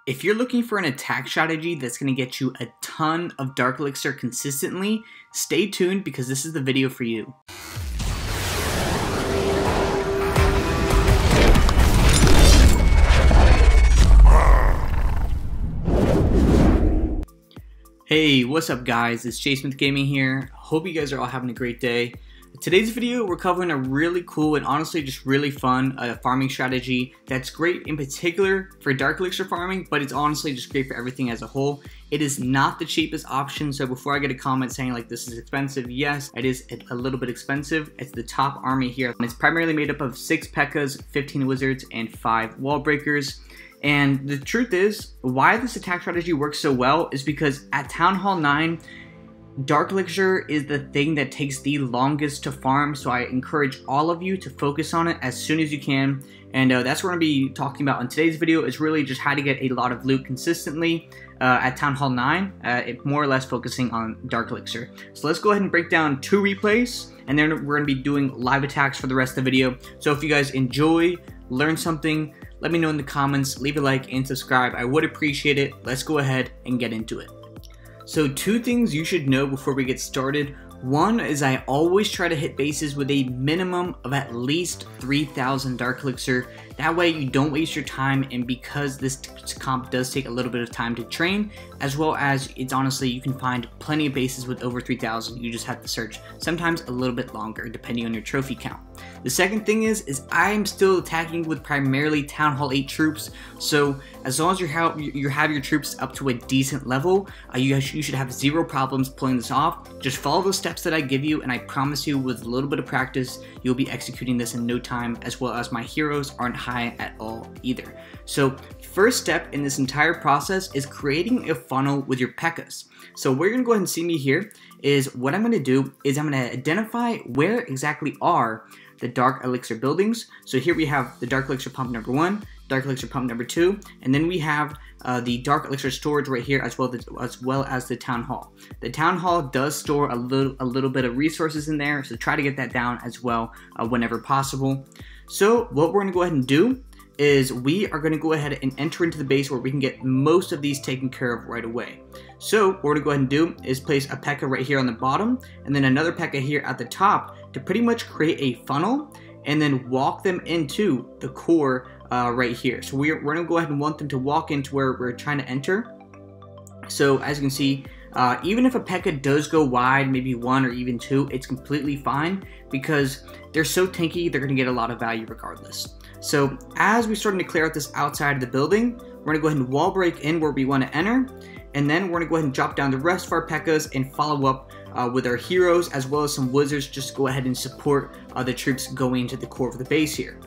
If you're looking for an attack strategy that's going to get you a ton of Dark Elixir consistently, stay tuned because this is the video for you. Hey, what's up guys? It's Smith Gaming here. Hope you guys are all having a great day. Today's video, we're covering a really cool and honestly just really fun farming strategy that's great in particular for Dark Elixir farming, but it's honestly just great for everything as a whole. It is not the cheapest option, so before I get a comment saying like this is expensive, yes, it is a little bit expensive. It's the top army here, and it's primarily made up of 6 Pekkas, 15 wizards, and 5 wall breakers. And the truth is, why this attack strategy works so well is because at Town Hall 9, Dark Elixir is the thing that takes the longest to farm, so I encourage all of you to focus on it as soon as you can. And that's what we're going to be talking about in today's video, is really just how to get a lot of loot consistently at Town Hall 9, more or less focusing on Dark Elixir. So let's go ahead and break down 2 replays, and then we're going to be doing live attacks for the rest of the video. So if you guys enjoy, learn something, let me know in the comments, leave a like and subscribe. I would appreciate it. Let's go ahead and get into it. So 2 things you should know before we get started. One is I always try to hit bases with a minimum of at least 3,000 Dark Elixir. That way you don't waste your time, and because this comp does take a little bit of time to train, as well as it's honestly, you can find plenty of bases with over 3,000. You just have to search sometimes a little bit longer depending on your trophy count. The second thing is I'm still attacking with primarily Town Hall 8 troops, so as long as you have your troops up to a decent level, you should have 0 problems pulling this off. Just follow the steps that I give you, and I promise you with a little bit of practice, you'll be executing this in no time, as well as my heroes aren't high at all either. So first step in this entire process is creating a funnel with your Pekkas. So what you're going to go ahead and see me here is what I'm going to do is I'm going to identify where exactly are the Dark Elixir buildings. So here we have the Dark Elixir pump number 1, Dark Elixir pump number 2, and then we have the Dark Elixir storage right here, as well as the Town Hall. The Town Hall does store a little bit of resources in there, so try to get that down as well whenever possible. So what we're going to go ahead and do is we are going to go ahead and enter into the base where we can get most of these taken care of right away. So what we're going to go ahead and do is place a Pekka right here on the bottom, and then another Pekka here at the top to pretty much create a funnel, and then walk them into the core right here. So we're going to go ahead and want them to walk into where we're trying to enter. So as you can see, even if a Pekka does go wide, maybe 1 or even 2, it's completely fine because they're so tanky, they're going to get a lot of value regardless. So as we're starting to clear out this outside of the building, we're going to go ahead and wall break in where we want to enter, and then we're going to go ahead and drop down the rest of our Pekkas and follow up with our heroes as well as some wizards, just to go ahead and support the troops going into the core of the base here.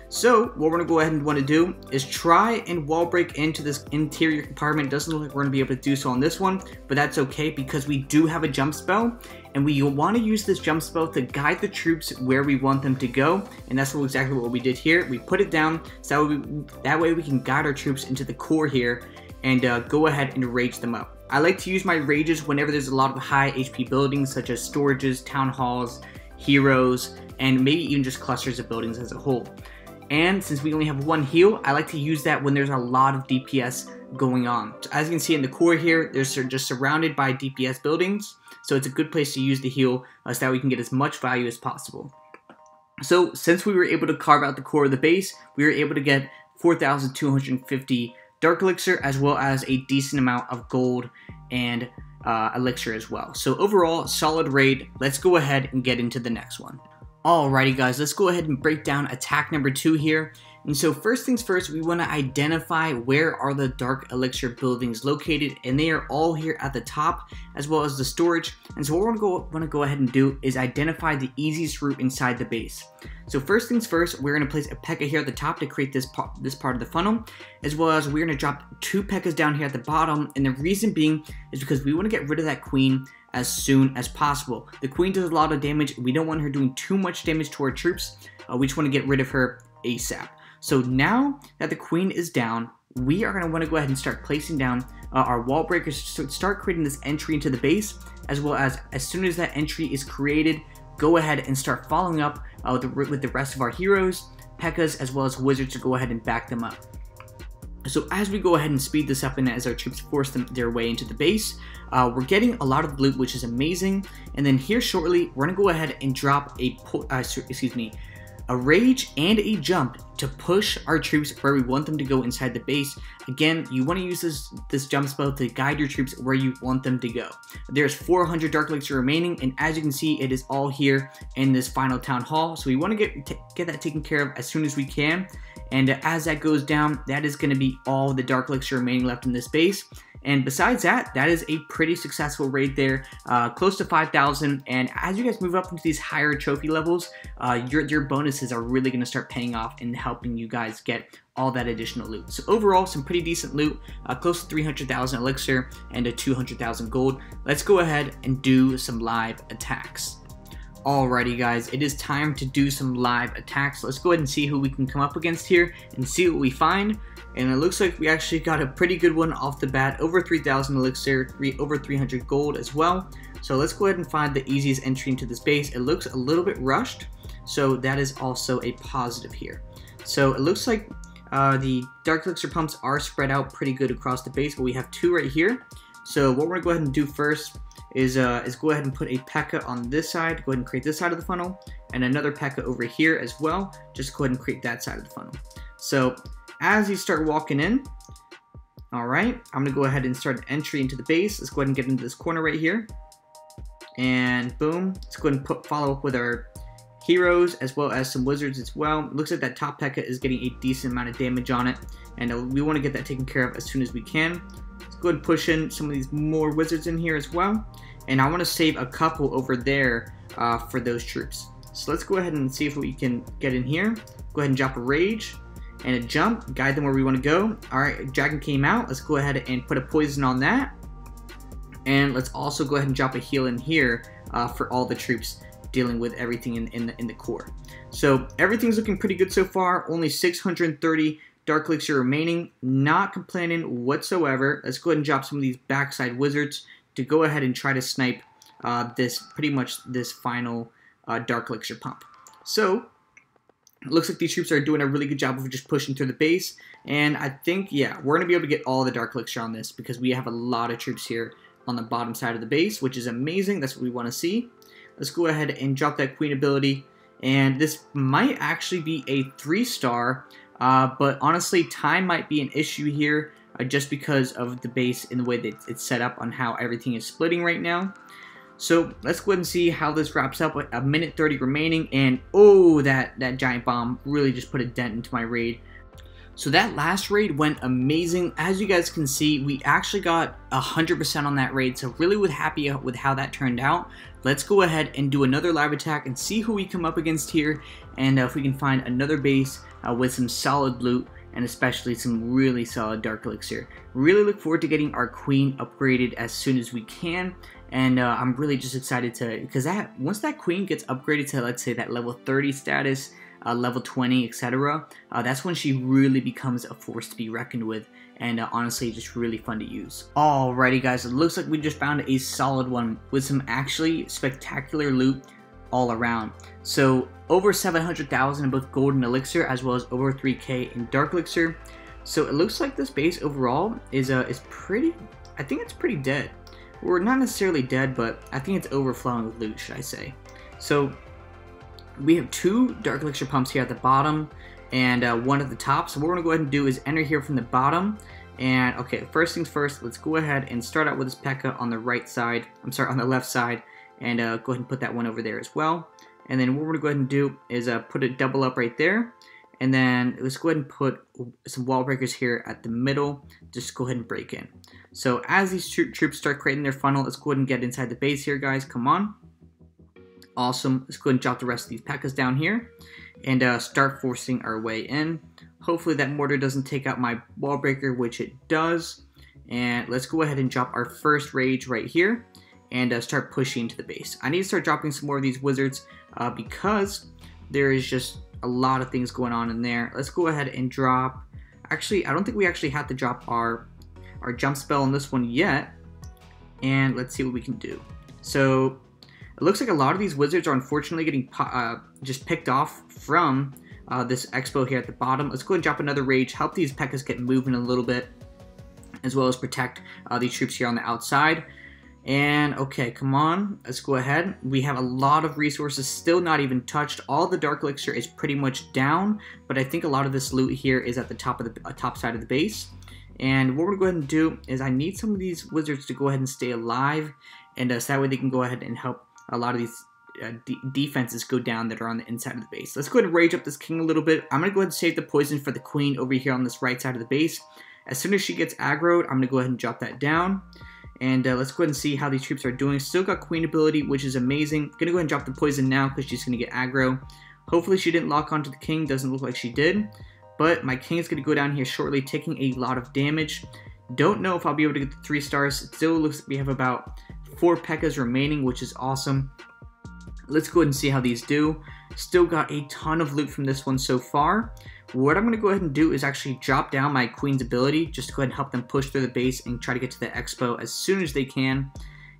So what we're going to go ahead and want to do is try and wall break into this interior compartment. It doesn't look like we're going to be able to do so on this one, but that's okay because we do have a jump spell, and we want to use this jump spell to guide the troops where we want them to go, and that's exactly what we did here. We put it down so that way we can guide our troops into the core here and go ahead and rage them up. I like to use my rages whenever there's a lot of high HP buildings such as storages, town halls, heroes, and maybe even just clusters of buildings as a whole. And since we only have 1 heal, I like to use that when there's a lot of DPS going on. So as you can see in the core here, they're just surrounded by DPS buildings, so it's a good place to use the heal so that we can get as much value as possible. So since we were able to carve out the core of the base, we were able to get 4,250 Dark Elixir as well as a decent amount of gold and elixir as well. So overall, solid raid. Let's go ahead and get into the next one. Alrighty guys, let's go ahead and break down attack number 2 here. And so first things first, we want to identify where are the Dark Elixir buildings located, and they are all here at the top as well as the storage. And so what we're going to go ahead and do is identify the easiest route inside the base. So first things first, we're going to place a Pekka here at the top to create this part of the funnel, as well as we're going to drop 2 Pekkas down here at the bottom, and the reason being is because we want to get rid of that queen as soon as possible. The queen does a lot of damage. We don't want her doing too much damage to our troops. We just want to get rid of her ASAP. So now that the queen is down, we are going to want to go ahead and start placing down our wall breakers to start creating this entry into the base, as well as soon as that entry is created, go ahead and start following up with the rest of our heroes, Pekkas, as well as wizards to go ahead and back them up. So as we go ahead and speed this up and as our troops force their way into the base, we're getting a lot of loot, which is amazing. And then here shortly, we're gonna go ahead and drop a rage and a jump to push our troops where we want them to go inside the base. Again, you want to use this jump spell to guide your troops where you want them to go. There's 400 Dark Elixir remaining, and as you can see, it is all here in this final town hall. So we want to get that taken care of as soon as we can. And as that goes down, that is going to be all the Dark Elixir remaining left in this base. And besides that, that is a pretty successful raid there, close to 5,000. And as you guys move up into these higher trophy levels, your bonuses are really going to start paying off and helping you guys get all that additional loot. So overall, some pretty decent loot, close to 300,000 elixir and a 200,000 gold. Let's go ahead and do some live attacks. Alrighty guys, it is time to do some live attacks. Let's go ahead and see who we can come up against here and see what we find. And it looks like we actually got a pretty good one off the bat. Over 3,000 elixir, over 300 gold as well. So let's go ahead and find the easiest entry into this base. It looks a little bit rushed, so that is also a positive here. So it looks like the Dark Elixir pumps are spread out pretty good across the base, but we have two right here. So what we're gonna go ahead and do first is go ahead and put a Pekka on this side, go ahead and create this side of the funnel, and another Pekka over here as well. Just go ahead and create that side of the funnel. So as you start walking in, all right, I'm gonna go ahead and start an entry into the base. Let's go ahead and get into this corner right here. And boom, let's go ahead and follow up with our heroes as well as some wizards as well. It looks like that top Pekka is getting a decent amount of damage on it, and we wanna get that taken care of as soon as we can. Let's go ahead and push in some of these more wizards in here as well. And I wanna save a couple over there for those troops. So let's go ahead and see if we can get in here. Go ahead and drop a rage and a jump, guide them where we want to go. All right, dragon came out. Let's go ahead and put a poison on that. And let's also go ahead and drop a heal in here for all the troops dealing with everything in the core. So everything's looking pretty good so far. Only 630 Dark Elixir remaining. Not complaining whatsoever. Let's go ahead and drop some of these backside wizards to go ahead and try to snipe pretty much this final Dark Elixir pump. So it looks like these troops are doing a really good job of just pushing through the base, and I think, yeah, we're going to be able to get all the Dark Elixir on this because we have a lot of troops here on the bottom side of the base, which is amazing. That's what we want to see. Let's go ahead and drop that Queen ability, and this might actually be a 3-star, but honestly, time might be an issue here just because of the base and the way that it's set up on how everything is splitting right now. So let's go ahead and see how this wraps up with a minute 30 remaining, and oh, that giant bomb really just put a dent into my raid. So that last raid went amazing. As you guys can see, we actually got 100% on that raid, so really happy with how that turned out. Let's go ahead and do another live attack and see who we come up against here, and if we can find another base with some solid loot and especially some really solid Dark Elixir. Really look forward to getting our Queen upgraded as soon as we can. And I'm really just excited because once that Queen gets upgraded to, let's say, that level 30 status, level 20, etc., that's when she really becomes a force to be reckoned with, and honestly, just really fun to use. Alrighty guys, it looks like we just found a solid one with some actually spectacular loot all around. So over 700,000 in both gold and elixir, as well as over 3k in Dark Elixir. So it looks like this base overall is pretty, I think it's pretty dead. We're not necessarily dead, but I think it's overflowing with loot, should I say. So we have 2 Dark Elixir pumps here at the bottom and one at the top. So what we're going to go ahead and do is enter here from the bottom. And okay, first things first, let's go ahead and start out with this Pekka on the right side. I'm sorry, on the left side. And go ahead and put that one over there as well. And then what we're going to go ahead and do is put a double up right there. And then let's go ahead and put some wall breakers here at the middle. Just go ahead and break in. So as these troops start creating their funnel, let's go ahead and get inside the base here, guys. Come on. Awesome. Let's go ahead and drop the rest of these Pekkas down here and start forcing our way in. Hopefully that mortar doesn't take out my wall breaker, which it does. And let's go ahead and drop our first rage right here and start pushing into the base. I need to start dropping some more of these wizards because there is just a lot of things going on in there. Let's go ahead and drop, actually, I don't think we actually have to drop our jump spell on this one yet. And let's see what we can do. So it looks like a lot of these wizards are unfortunately getting just picked off from this expo here at the bottom. Let's go ahead and drop another rage, help these Pekkas get moving a little bit, as well as protect these troops here on the outside. And okay, come on, let's go ahead. We have a lot of resources still not even touched. All the Dark Elixir is pretty much down, but I think a lot of this loot here is at the top of the top side of the base. And what we're going to go ahead and do is I need some of these wizards to go ahead and stay alive, and so that way they can go ahead and help a lot of these defenses go down that are on the inside of the base. Let's go ahead and rage up this king a little bit. I'm going to go ahead and save the poison for the queen over here on this right side of the base. As soon as she gets aggroed, I'm going to go ahead and drop that down. And let's go ahead and see how these troops are doing. Still got queen ability, which is amazing. Going to go ahead and drop the poison now because she's going to get aggro. Hopefully she didn't lock onto the king. Doesn't look like she did. But my king is going to go down here shortly, taking a lot of damage. Don't know if I'll be able to get the 3 stars. It still looks like we have about 4 Pekkas remaining, which is awesome. Let's go ahead and see how these do. Still got a ton of loot from this one so far. What I'm going to go ahead and do is actually drop down my queen's ability, just to go ahead and help them push through the base and try to get to the expo as soon as they can.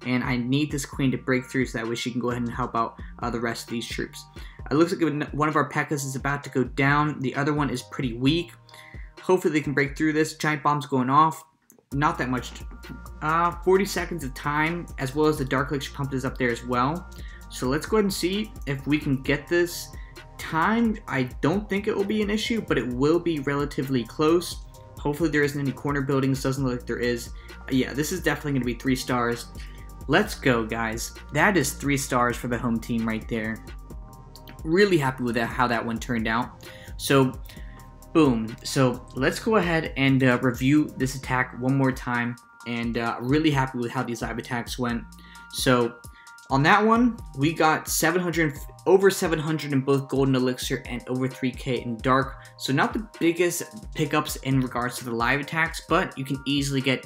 And I need this queen to break through so that way she can go ahead and help out the rest of these troops. It looks like one of our Pekkas is about to go down. The other one is pretty weak. Hopefully they can break through this. Giant bomb's going off. Not that much. 40 seconds of time, as well as the Dark Elixir pump is up there as well. So let's go ahead and see if we can get this timed. I don't think it will be an issue, but it will be relatively close. Hopefully there isn't any corner buildings. Doesn't look like there is. Yeah, this is definitely going to be 3 stars. Let's go, guys. That is 3 stars for the home team right there. Really happy with that, how that one turned out. So, boom. So let's go ahead and review this attack one more time. And really happy with how these live attacks went. So on that one, we got over 700 in both Golden Elixir and over 3k in Dark. So not the biggest pickups in regards to the live attacks, but you can easily get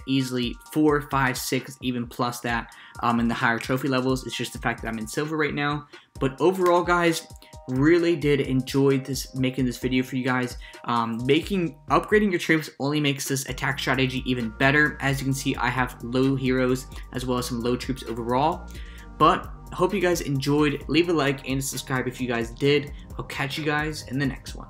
4, 5, 6, even plus that in the higher trophy levels. It's just the fact that I'm in silver right now. But overall, guys, really did enjoy making this video for you guys. Upgrading your troops only makes this attack strategy even better. As you can see, I have low heroes as well as some low troops overall. But hope you guys enjoyed. Leave a like and subscribe if you guys did. I'll catch you guys in the next one.